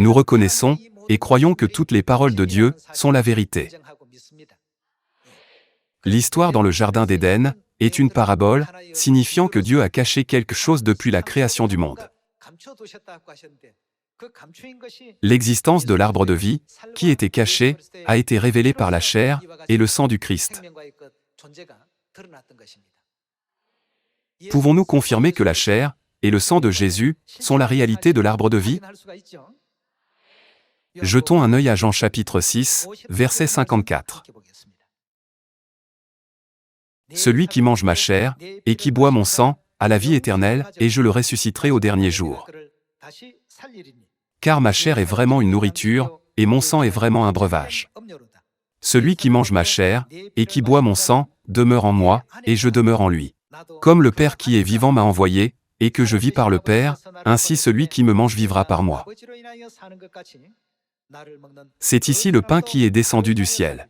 Nous reconnaissons et croyons que toutes les paroles de Dieu sont la vérité. L'histoire dans le Jardin d'Éden est une parabole signifiant que Dieu a caché quelque chose depuis la création du monde. L'existence de l'arbre de vie, qui était caché, a été révélée par la chair et le sang du Christ. Pouvons-nous confirmer que la chair et le sang de Jésus sont la réalité de l'arbre de vie? Jetons un œil à Jean chapitre 6, verset 54. Celui qui mange ma chair et qui boit mon sang a la vie éternelle, et je le ressusciterai au dernier jour. Car ma chair est vraiment une nourriture, et mon sang est vraiment un breuvage. Celui qui mange ma chair et qui boit mon sang demeure en moi, et je demeure en lui. Comme le Père qui est vivant m'a envoyé, et que je vis par le Père, ainsi celui qui me mange vivra par moi. C'est ici le pain qui est descendu du ciel.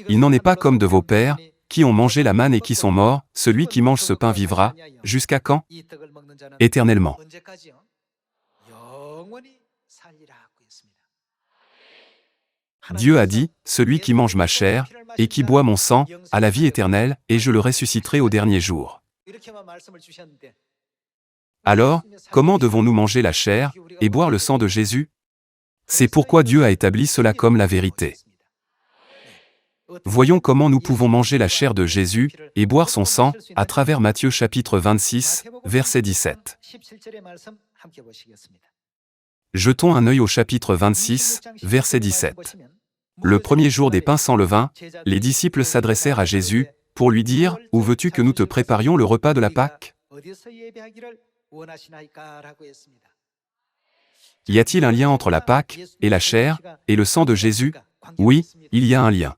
Il n'en est pas comme de vos pères, qui ont mangé la manne et qui sont morts. Celui qui mange ce pain vivra, jusqu'à quand? Éternellement. Dieu a dit, celui qui mange ma chair, et qui boit mon sang, a la vie éternelle, et je le ressusciterai au dernier jour. Alors, comment devons-nous manger la chair, et boire le sang de Jésus? C'est pourquoi Dieu a établi cela comme la vérité. Voyons comment nous pouvons manger la chair de Jésus, et boire son sang, à travers Matthieu chapitre 26, verset 17. Jetons un œil au chapitre 26, verset 17. Le premier jour des pains sans levain, les disciples s'adressèrent à Jésus, pour lui dire, « Où veux-tu que nous te préparions le repas de la Pâque » Y a-t-il un lien entre la Pâque, et la chair, et le sang de Jésus? Oui, il y a un lien.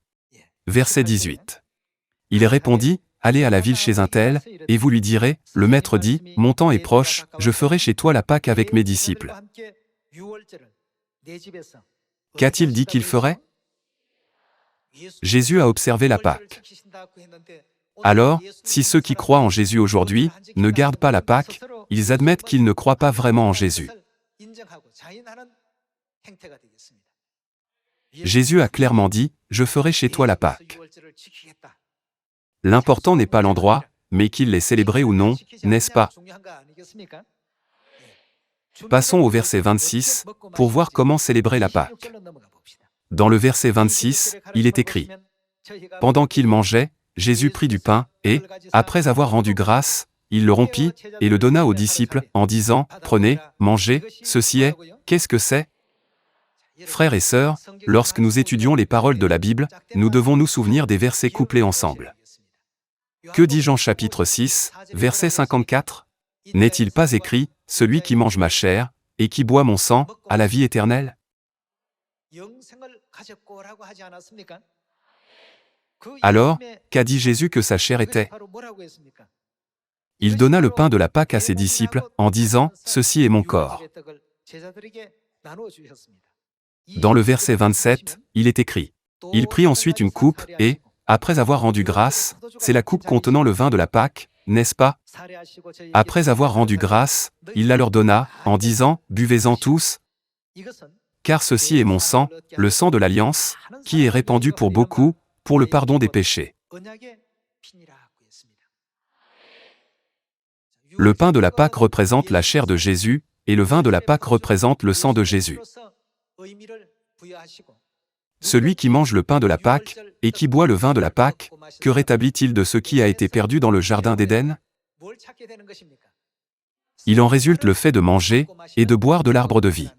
Verset 18. Il répondit, « Allez à la ville chez un tel, et vous lui direz, le Maître dit, mon temps est proche, je ferai chez toi la Pâque avec mes disciples. » Qu'a-t-il dit qu'il ferait? Jésus a observé la Pâque. Alors, si ceux qui croient en Jésus aujourd'hui ne gardent pas la Pâque, ils admettent qu'ils ne croient pas vraiment en Jésus. Jésus a clairement dit, « Je ferai chez toi la Pâque. » L'important n'est pas l'endroit, mais qu'il l'ait célébré ou non, n'est-ce pas? Passons au verset 26, pour voir comment célébrer la Pâque. Dans le verset 26, il est écrit, « Pendant qu'il mangeait, Jésus prit du pain, et, après avoir rendu grâce, il le rompit, et le donna aux disciples, en disant, « Prenez, mangez, ceci est, qu'est-ce que c'est ?» Frères et sœurs, lorsque nous étudions les paroles de la Bible, nous devons nous souvenir des versets couplés ensemble. Que dit Jean chapitre 6, verset 54? N'est-il pas écrit, « Celui qui mange ma chair, et qui boit mon sang, a la vie éternelle » Alors, qu'a dit Jésus que sa chair était? Il donna le pain de la Pâque à ses disciples, en disant, « Ceci est mon corps. » Dans le verset 27, il est écrit, « Il prit ensuite une coupe, et, après avoir rendu grâce, c'est la coupe contenant le vin de la Pâque, n'est-ce pas? Après avoir rendu grâce, il la leur donna, en disant, « Buvez-en tous, car ceci est mon sang, le sang de l'Alliance, qui est répandu pour beaucoup, pour le pardon des péchés. » Le pain de la Pâque représente la chair de Jésus, et le vin de la Pâque représente le sang de Jésus. Celui qui mange le pain de la Pâque, et qui boit le vin de la Pâque, que rétablit-il de ce qui a été perdu dans le Jardin d'Éden? Il en résulte le fait de manger, et de boire de l'arbre de vie.